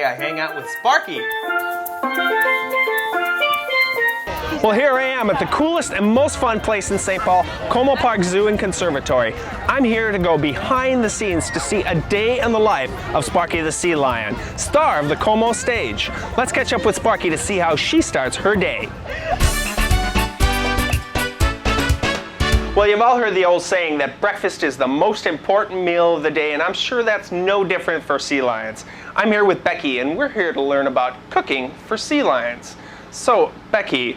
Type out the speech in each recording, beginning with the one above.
I hang out with Sparky. Well, here I am at the coolest and most fun place in St. Paul, Como Park Zoo and Conservatory. I'm here to go behind the scenes to see a day in the life of Sparky the Sea Lion, star of the Como stage. Let's catch up with Sparky to see how she starts her day. Well, you've all heard the old saying that breakfast is the most important meal of the day, and I'm sure that's no different for sea lions. I'm here with Becky, and we're here to learn about cooking for sea lions. So, Becky,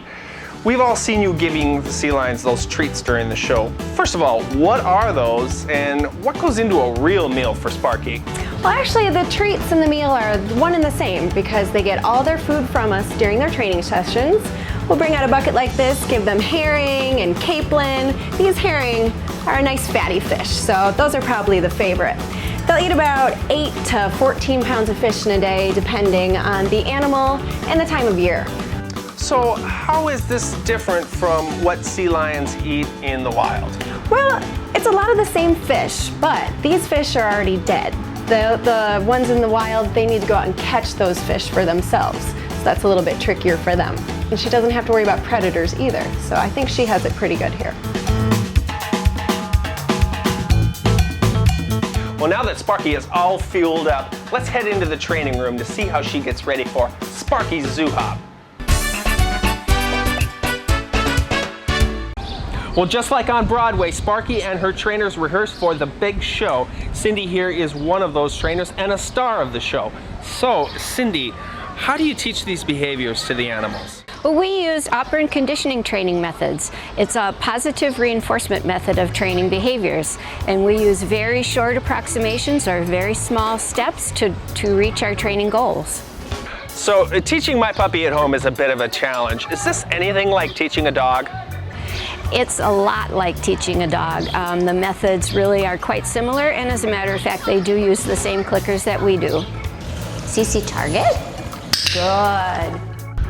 we've all seen you giving the sea lions those treats during the show. First of all, what are those, and what goes into a real meal for Sparky? Well, actually, the treats and the meal are one and the same because they get all their food from us during their training sessions. We'll bring out a bucket like this, give them herring and capelin. These herring are a nice fatty fish, so those are probably the favorite. They'll eat about 8 to 14 pounds of fish in a day, depending on the animal and the time of year. So how is this different from what sea lions eat in the wild? Well, it's a lot of the same fish, but these fish are already dead. The ones in the wild, they need to go out and catch those fish for themselves. So that's a little bit trickier for them. And she doesn't have to worry about predators either. So I think she has it pretty good here. Well, now that Sparky is all fueled up, let's head into the training room to see how she gets ready for Sparky's Zoo Hop. Well, just like on Broadway, Sparky and her trainers rehearse for the big show. Cindy here is one of those trainers and a star of the show. So, Cindy, how do you teach these behaviors to the animals? Well, we use operant conditioning training methods. It's a positive reinforcement method of training behaviors. And we use very short approximations or very small steps to reach our training goals. So, teaching my puppy at home is a bit of a challenge. Is this anything like teaching a dog? It's a lot like teaching a dog. The methods really are quite similar, and as a matter of fact, they do use the same clickers that we do. CC target. Good.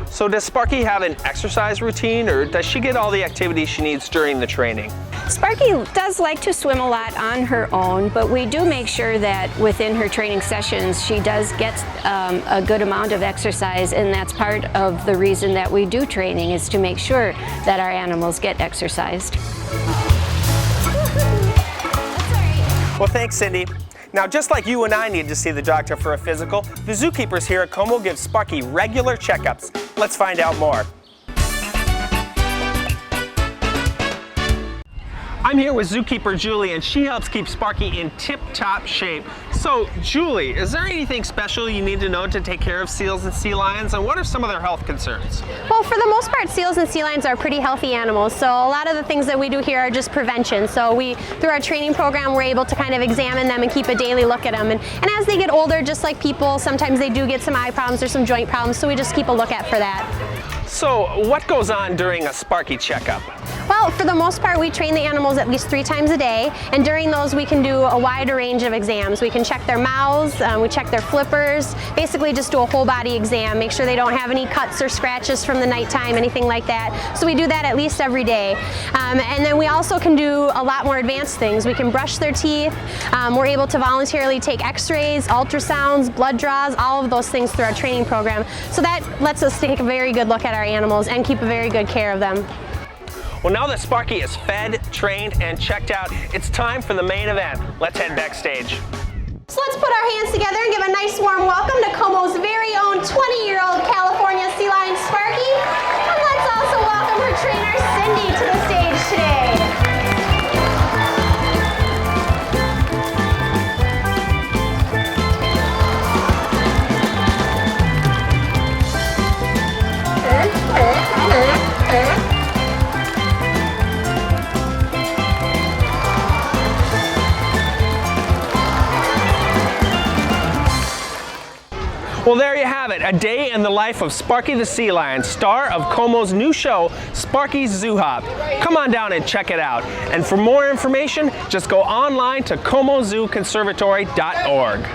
So does Sparky have an exercise routine, or does she get all the activities she needs during the training? Sparky does like to swim a lot on her own, but we do make sure that within her training sessions she does get a good amount of exercise, and that's part of the reason that we do training, is to make sure that our animals get exercised. Well, thanks, Cindy. Now, just like you and I need to see the doctor for a physical, the zookeepers here at Como give Sparky regular checkups. Let's find out more. I'm here with zookeeper Julie, and she helps keep Sparky in tip-top shape. So, Julie, is there anything special you need to know to take care of seals and sea lions, and what are some of their health concerns? Well, for the most part, seals and sea lions are pretty healthy animals, so a lot of the things that we do here are just prevention. So through our training program, we're able to kind of examine them and keep a daily look at them. And as they get older, just like people, sometimes they do get some eye problems or some joint problems, so we just keep a look at for that. So, what goes on during a Sparky checkup? Well, for the most part, we train the animals at least 3 times a day, and during those we can do a wide range of exams. We can check their mouths, we check their flippers, basically just do a whole body exam, make sure they don't have any cuts or scratches from the nighttime, anything like that. So we do that at least every day. And then we also can do a lot more advanced things. We can brush their teeth, we're able to voluntarily take x-rays, ultrasounds, blood draws, all of those things through our training program. So that lets us take a very good look at our animals and keep a very good care of them. Well, now that Sparky is fed, trained, and checked out, it's time for the main event. Let's head backstage. So let's put our hands together and give a nice warm welcome to Como's very own 20-year-old California sea lion Sparky. And let's also welcome her trainer Cindy to the stage today. Well, there you have it, a day in the life of Sparky the Sea Lion, star of Como's new show, Sparky's Zoo Hop. Come on down and check it out. And for more information, just go online to comozooconservatory.org.